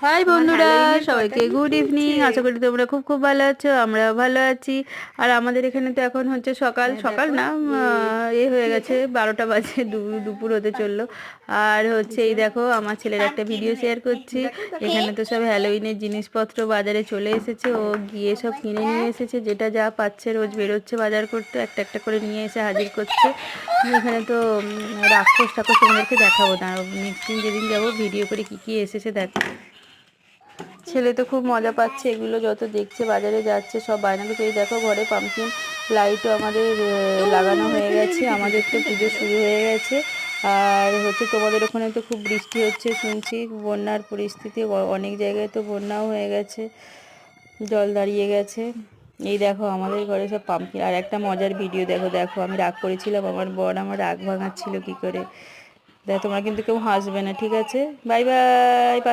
High তোমার বন্ধুরা, হ্যালোইনের কটা সবাইকে দিন গুড ইভিনিং। চলছে? আশা করি তোমরা খুব খুব ভালো আছো, আমরা ভালো আছি। আর আমাদের এখানে তো এখন হচ্ছে সকাল হ্যাঁ সকাল দেখো না, যে এ হয়ে কি গেছে, এটা 12টা বাজে, দুপুর হতে চললো। আর হচ্ছে এই কিসের দেখো, আমার ছেলের একটা ভিডিও শেয়ার করছি। দেখো দেখো এখানে তো সব হ্যালোইনের জিনিসপত্র বাজারে চলে এসেছে, ও গিয়ে সব কিনে নিয়ে এসেছে, যেটা যা পাচ্ছে রোজ বেরোচ্ছে বাজার করতে, একটা একটা করে নিয়ে এসে হাজির করছে। এখানে তো রাক্ষস টাক্ষস তোমাদেরকে দেখাবো না, নেক্সট দিন যেদিন যাবো ভিডিও করে কি কি এসেছে দেখো। ছেলে তো খুব মজা পাচ্ছে, এগুলো যত দেখছে বাজারে যাচ্ছে সব বায়না করছে। এই দেখো, ঘরে পাম্পকিন লাইটও আমাদের লাগানো হয়ে এখানে গেছে, রেখে আমাদের দিয়েছে তো পুজো দেখো। শুরু হয়ে গেছে। আর হচ্ছে তোমাদের ওখানে তো খুব বৃষ্টি হচ্ছে শুনছি, বন্যার পরিস্থিতি, অনেক জায়গায় তো বন্যাও হয়ে গেছে, জল দাঁড়িয়ে গেছে। এই দেখো আমাদের ঘরে সব পাম্পকিন। আর একটা মজার ভিডিও দেখো, দেখো আমি রাগ করেছিলাম, আমার বর আমার রাগ ভাঙাচ্ছিল কি করে। দেখো তোমরা কিন্তু কেউ হাসবে না, ঠিক আছে? Bye bye.